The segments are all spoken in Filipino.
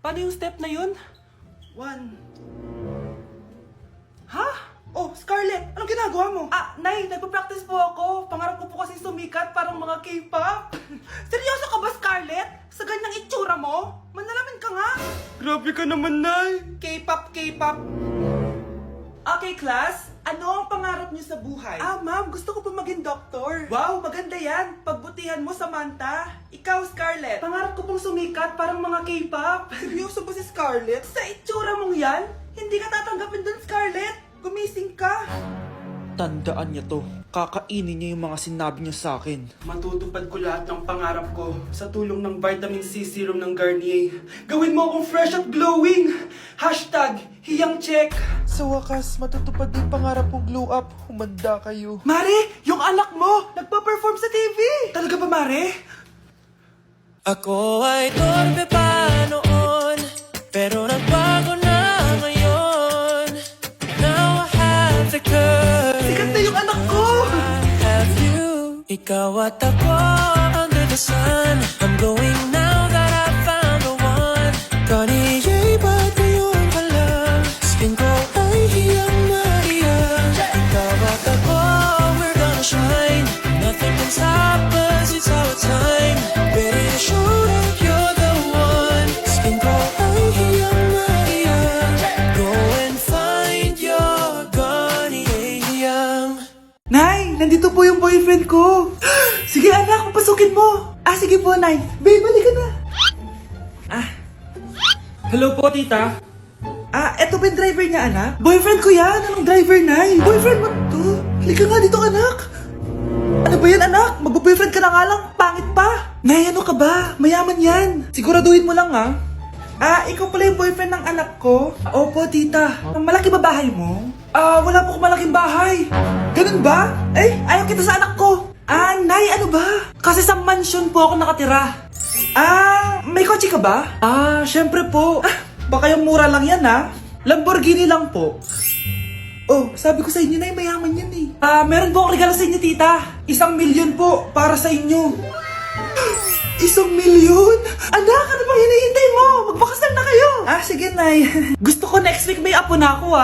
Paano yung step na yun? 1. Ha? Oh, Scarlett, anong ginagawa mo? Nay, nagpa-practice po ako. Pangarap ko po kasi sumikat parang mga K-pop. Seryoso ka ba, Scarlett? Sa ganyang itsura mo? Manalamin ka nga. Grabe ka naman, Nay. K-pop, K-pop. Okay, class. Ano ang pangarap niyo sa buhay? Ma'am, gusto ko po maging doktor. Wow, maganda yan. Pagbutihan mo, Samantha. Ikaw, Scarlett. Pangarap ko pong sumikat parang mga K-pop. Seryoso ba si Scarlett? Sa itsura mong yan, hindi ka tatanggapin dun, Scarlett. Gumising ka. Tandaan niya to. Kakainin niya yung mga sinabi niya sa akin. Matutupad ko lahat ng pangarap ko sa tulong ng vitamin C serum ng Garnier. Gawin mo akong fresh at glowing. #HiyangCheck. Sa wakas, matutupad din pangarap kong glow up. Humanda kayo. Mare, yung anak mo, nagpa-perform sa TV. Talaga ba, Mare? Ako ay torpe pa noon, pero nagbago na ngayon. Now I have the courage. Sikat na yung anak ko. I have you. Ikaw at ako under the sun. I'm going now that I found the one. Garnier ba't ngayon pa lang? Skin ko ay hiyang na hiyang. Ikaw at ako, we're gonna shine. Nothing can stop us, it's our time. Ready to show that you're the one. Skin ko ay hiyang na hiyang. Go and find your Garnier hiyang. Nay, nandito po yung boyfriend ko. Sige anak, papasukin mo. Sige po, Nay. Babe, balik ka na. Hello po, tita. Eto ba yung driver niya, anak? Boyfriend ko yan. Anong driver, Nay? Boyfriend mo to? Halika nga dito, anak. Ano ba yan, anak? Magbo-boyfriend ka na nga lang. Pangit pa. Nay, ano ka ba? Mayaman yan. Siguraduhin mo lang, ha? Ikaw pala yung boyfriend ng anak ko? Opo, tita. Malaki ba bahay mo? Wala po akong malaking bahay. Ganun ba? Ayaw kita sa anak ko. Nay, ano ba? Kasi sa mansion po ako nakatira. May kotse ka ba? Syempre po. Baka yung mura lang yan, ha? Lamborghini lang po. Oh, sabi ko sa inyo na mayaman yan eh. Meron po akong regalo sa inyo, tita. 1,000,000 po para sa inyo. 1,000,000? Anak, ano bang hinihintay mo? Magpakasal na kayo. Sige, Nay. Gusto ko next week may apo na ako,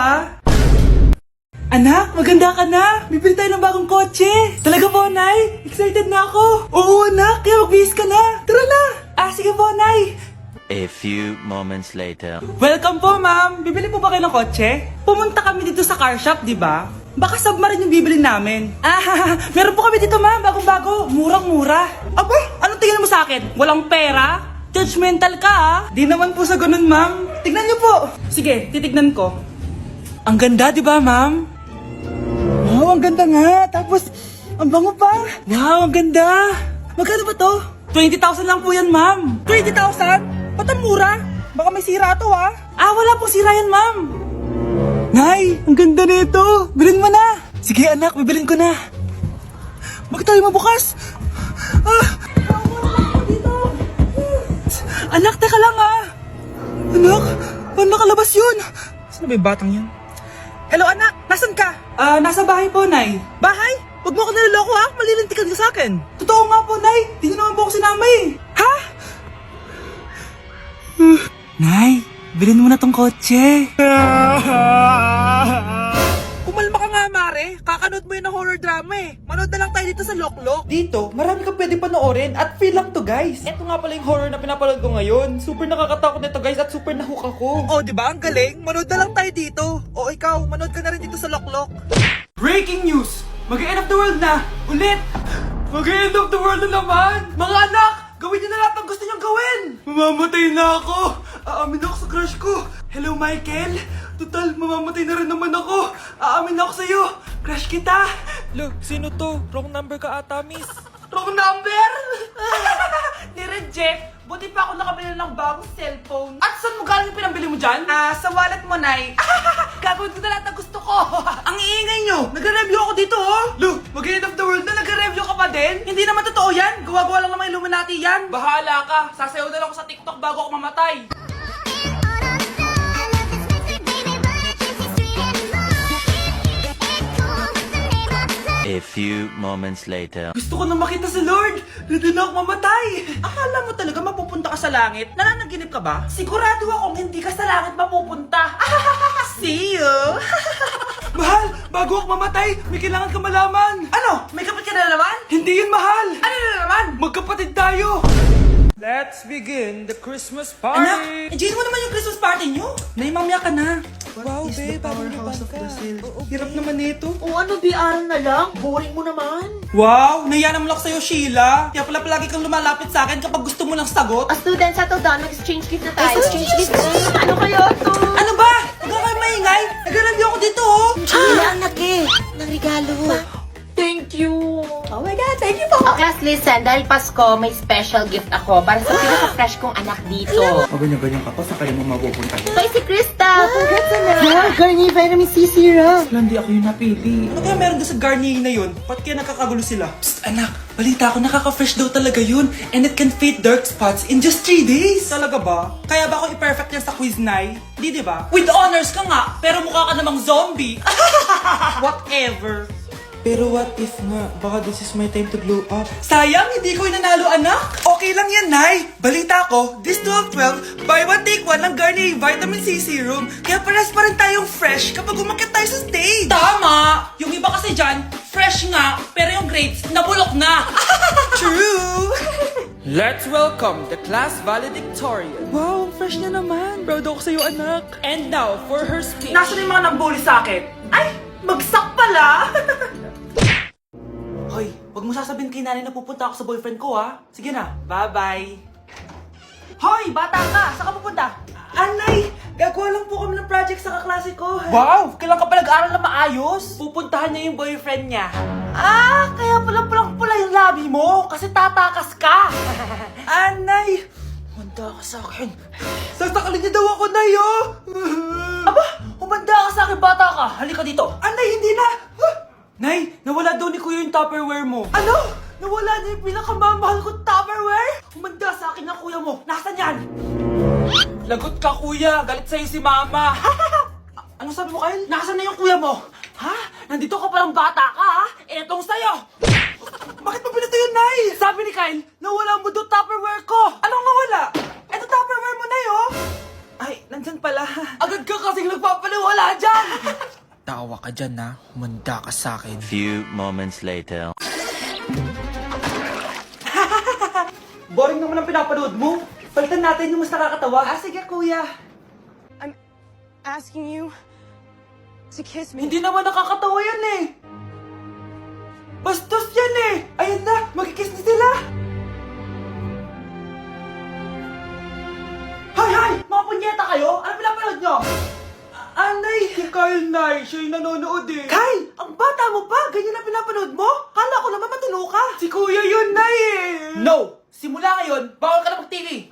Anak, maganda ka na. Bibili tayo ng bagong kotse. Talaga po, Nay? Excited na ako. Oo, anak. Kaya magbihis ka na. Tara na. Sige po, Nay. A few moments later. Welcome po, ma'am. Bibili po ba kayo ng kotse? Pumunta kami dito sa car shop, di ba? Baka submarine yung bibili namin. Meron po kami dito, ma'am. Bagong-bago. Murang-mura. Aba, anong tingin mo sa akin? Walang pera? Judgmental ka, Di naman po sa ganun, ma'am. Tignan niyo po. Sige, titignan ko. Ang ganda, di ba, ma'am? Wow, ang ganda nga. Tapos, ang bango pa. Wow, ang ganda. Magkano ba to? 20,000 lang po yan, ma'am. 20,000? Ba't ang mura? Baka may sira to, wala pong sira yan, ma'am. Nay, ang ganda nito. Bilhin mo na. Sige, anak, bibilin ko na. Bakit tayo mabukas? Anak, teka lang, Anak, paano nakalabas yun? Saan ba yung batang yun? Hello, anak. Nasaan ka? Nasa bahay po, Nay. Bahay? Huwag mo ako naloloko, Malilintikan ka sa akin. Totoo nga po, Nay. Di niyo naman po ako sinama, Ha? Nay, bilhin mo na tong kotse. Kumalma ka nga, Mare. Kakanood mo yun ng horror drama, Manood na lang tayo dito sa Loklok. Dito, marami kang pwede panoorin at free lang to, guys. Ito nga pala yung horror na pinapanood ko ngayon. Super nakakatakot nito, guys, at super nahook ako. Oh, di ba? Ang galing. Manood na lang tayo dito. O ikaw, manood ka na rin dito sa Loklok. Breaking news! Mag-end of the world na! Ulit! Mag-end of the world na naman! Mga anak! Gawin niyo na lahat ng gusto niyong gawin! Mamamatay na ako! Aamin ako sa crush ko! Hello, Michael! Total, mamamatay na rin naman ako! Aamin ako sa'yo! Crush kita! Lo, sino to? Wrong number ka ata, miss. Wrong number! Ni-reject! Buti pa ako nakabili ng bagong cellphone. At saan mo galing yung pinambili mo dyan? Sa wallet mo, Nay. Gagawin ko na lahat ng gusto ko. Ang iingay nyo! Nagre-review ako dito, Lu, mag-end of the world na nagre-review ka pa din? Hindi naman totoo yan. Gawa-gawa lang naman Illuminati yan. Bahala ka. Sasayaw na lang ako sa TikTok bago ako mamatay. A A few moments later. Gusto ko na makita si Lord! Ready na ako mamatay! Akala mo talaga mapupunta ka sa langit? Nananaginip ka ba? Sigurado akong hindi ka sa langit mapupunta! See you! Mahal! Bago ako mamatay, may kailangan ka malaman! Ano? May kapatid ka na naman? Hindi yun, mahal! Ano na naman? Magkapatid tayo! Let's begin the Christmas Anak, party! enjoy mo naman yung Christmas party nyo! Naimamya ka na! Wow, What is babe, the powerhouse of parang Brazil? Oo, Hirap naman nito. O ano, BR na lang? Boring mo naman. Wow! Naiya naman ako sa'yo, Sheila. Kaya pala palagi kang lumalapit sa akin kapag gusto mo ng sagot. A student, settle down. Mag-exchange gift na tayo. Exchange gift? Ano kaya to? Ano ba? Huwag ka kayo maingay. Nag-review ako dito, oh. Sheila, anak eh. Ng regalo. Thank you. Oh my God, thank you po. Oh, class, listen. Dahil Pasko, may special gift ako para sa pinaka-fresh kong anak dito. O ganyan-ganyan ka pa, saan kayo mo mapupunta? Ito ay si Krista. Congrats na. Yeah, Garnier Vitamin C Serum. Hindi ako yung napili. Ano kaya meron doon sa Garnier na yun? Ba't kaya nakakagulo sila? Psst, anak! Balita ko, nakaka-fresh daw talaga yun. And it can fade dark spots in just 3 days. Talaga ba? Kaya ba ako i-perfect yan sa quiz, Nay? Di ba? With honors ka nga, pero mukha ka namang zombie. Whatever. Pero what if nga, baka this is my time to glow up? Sayang, hindi ko inanalo, anak. Okay lang yan, Nay. Balita ko, this 12-12, buy one take one ng Garnier Vitamin C Serum. Kaya pares pa rin tayong fresh kapag umakyat tayo sa stage. Tama! Yung iba kasi dyan, fresh nga, pero yung grades, nabulok na. True! Let's welcome the class valedictorian. Wow, fresh na naman. Proud ako sa'yo, anak. And now, for her speech. Nasaan yung mga nambuli sa akin? Ay, bagsak pala! Hoy, wag mo sasabihin kay nanay na pupunta ako sa boyfriend ko, ha? Sige na, bye-bye. Hoy, bata ka! Saan ka pupunta? Anay, gagawa lang po kami ng project sa kaklase ko. Wow! Kailan ka pa nag-aaral na maayos? Pupuntahan niya yung boyfriend niya. Ah, kaya pala pulang-pula yung labi mo kasi tatakas ka. Anay, humanda ka sa akin. Sasakalin niya daw ako, Nay, oh! Aba, humanda ka sa akin, bata ka. Halika dito. Anay, hindi na. Nay, nawala daw ni Kuya yung Tupperware mo. Ano? Nawala na yung pinakamamahal kong Tupperware? Humanda sa akin ng kuya mo. Nasaan yan? Lagot ka, kuya. Galit sa'yo si mama. Ano sabi mo, Kyle? Nasaan na yung kuya mo? Ha? Nandito ka palang bata ka, ha? Etong sa'yo. Bakit mo pinato yun, Nay? Sabi ni Kyle, nawala mo doon Tupperware ko. Anong nawala? Eto Tupperware mo, Nay, oh. Ay, nandyan pala. Agad ka kasing nagpapaliwala dyan. Tawa ka dyan, ha? Humanda ka sa akin. Few moments later. Boring naman ang pinapanood mo. Palitan natin yung mas nakakatawa. Ah, sige, kuya. Asking you to kiss me. Hindi naman nakakatawa yan eh. Bastos yan eh. Ayan na, magkikiss na sila. Hay! Mga punyeta kayo? Ano pinapanood nyo? Anay! Si Kyle, Nay. Siya yung nanonood eh. Kyle! Ang bata mo pa? Ganyan na pinapanood mo? Kala ko naman matino ka. Si Kuya yun, Nay eh. No! Simula ngayon, bawal ka na mag-TV.